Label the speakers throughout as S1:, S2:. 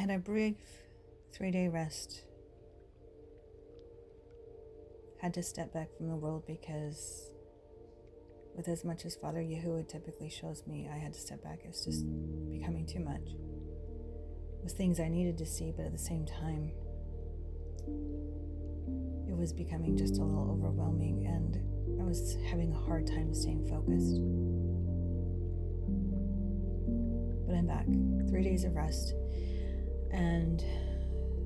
S1: had a brief 3-day rest. Had to step back from the world because with as much as Father Yahuwah typically shows me, I had to step back. It's just becoming too much. It was things I needed to see, but at the same time, it was becoming just a little overwhelming, and I was having a hard time staying focused. But I'm back. 3 days of rest, and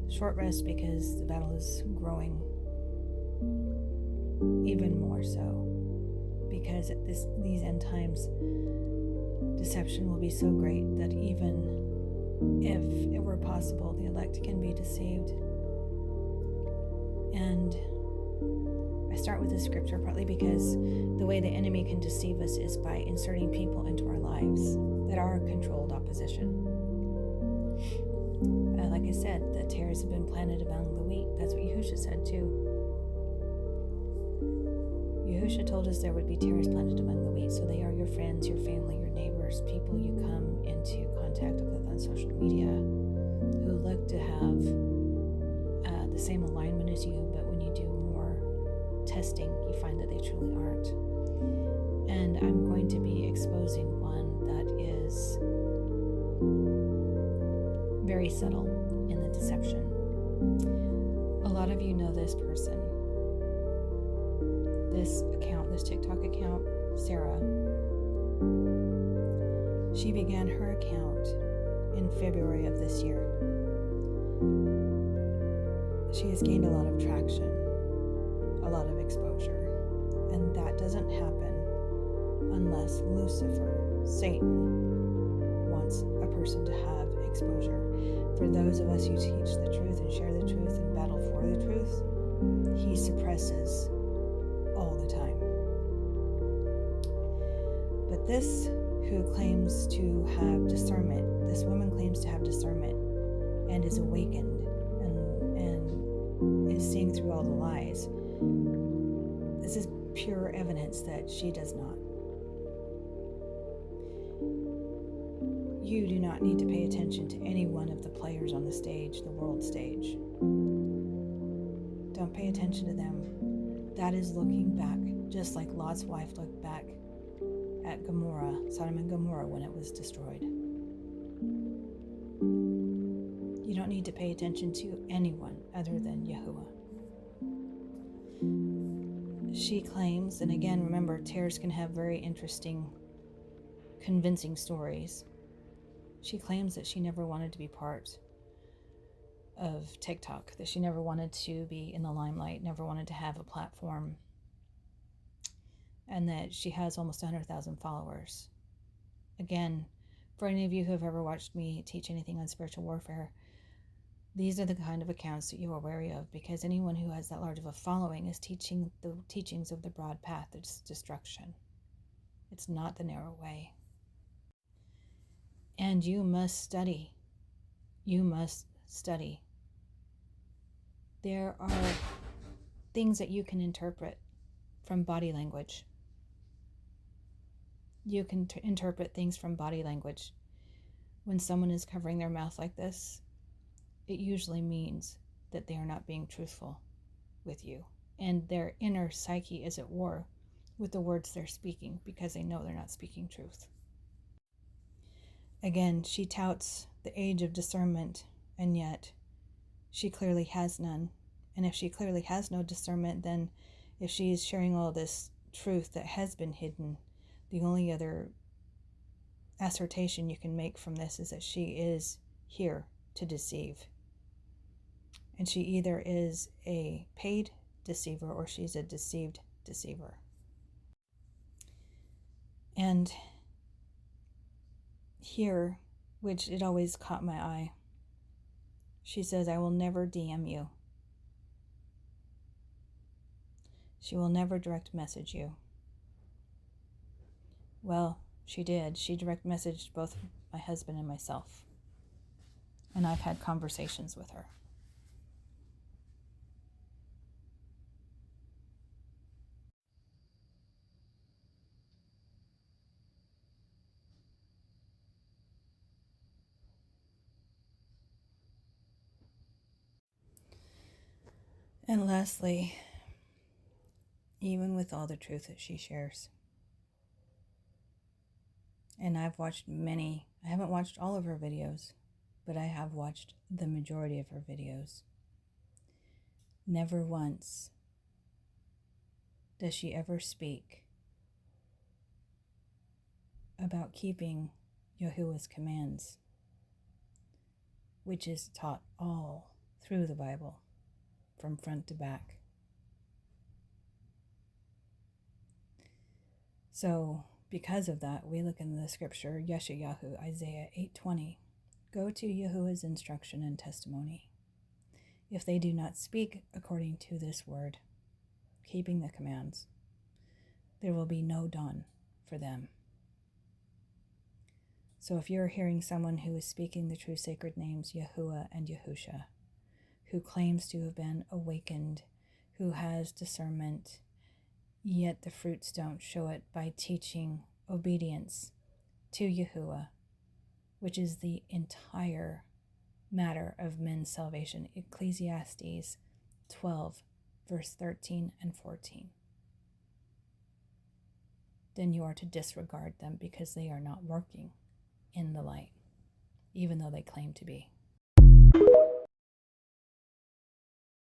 S1: short rest because the battle is growing even more so. Because at these end times, deception will be so great that even if it were possible, the elect can be deceived. And I start with this scripture partly because the way the enemy can deceive us is by inserting people into our lives that are controlled opposition. Like I said, the tares have been planted among the wheat. That's what Yahusha said too. Yahusha told us there would be tares planted among the wheat, so they are your friends, your family, your neighbors, people you come into contact with on social media who look to have the same alignment as you, but when you do more testing, you find that they truly aren't. And I'm going to be exposing one that is very subtle in the deception. A lot of you know this person. This TikTok account, Sarah, she began her account in February of this year. She has gained a lot of traction, a lot of exposure, and that doesn't happen unless Lucifer, Satan, wants a person to have exposure. For those of us who teach the truth and share the truth and battle for the truth, he suppresses all the time. But this who claims to have discernment, this woman claims to have discernment and is awakened and is seeing through all the lies. This is pure evidence that she does not. You do not need to pay attention to any one of the players on the stage, the world stage. Don't pay attention to them. That is looking back, just like Lot's wife looked back at Gomorrah, Sodom and Gomorrah, when it was destroyed. You don't need to pay attention to anyone other than Yahuwah. She claims, and again, remember, tares can have very interesting, convincing stories. She claims that she never wanted to be part of TikTok, that she never wanted to be in the limelight, never wanted to have a platform, and that she has almost 100,000 followers. Again, for any of you who have ever watched me teach anything on spiritual warfare, these are the kind of accounts that you are wary of, because anyone who has that large of a following is teaching the teachings of the broad path of destruction. It's not the narrow way. And you must study. You must study. There are things that you can interpret from body language. You can interpret things from body language. When someone is covering their mouth like this, it usually means that they are not being truthful with you. And their inner psyche is at war with the words they're speaking because they know they're not speaking truth. Again, she touts the age of discernment, and yet she clearly has none. And if she clearly has no discernment, then if she is sharing all this truth that has been hidden, the only other assertion you can make from this is that she is here to deceive. And she either is a paid deceiver or she's a deceived deceiver. And here, which it always caught my eye, she says, I will never DM you. She will never direct message you. Well, she did. She direct messaged both my husband and myself. And I've had conversations with her. And lastly, even with all the truth that she shares, and I've watched many, I haven't watched all of her videos, but I have watched the majority of her videos. Never once does she ever speak about keeping Yahuwah's commands, which is taught all through the Bible, from front to back. So, because of that, we look in the scripture, Yeshayahu, Isaiah 8:20, go to Yahuwah's instruction and testimony. If they do not speak according to this word, keeping the commands, there will be no dawn for them. So if you're hearing someone who is speaking the true sacred names, Yahuwah and Yahusha, who claims to have been awakened, who has discernment, yet the fruits don't show it by teaching obedience to Yahuwah, which is the entire matter of men's salvation, Ecclesiastes 12, verse 13 and 14, then you are to disregard them because they are not working in the light, even though they claim to be.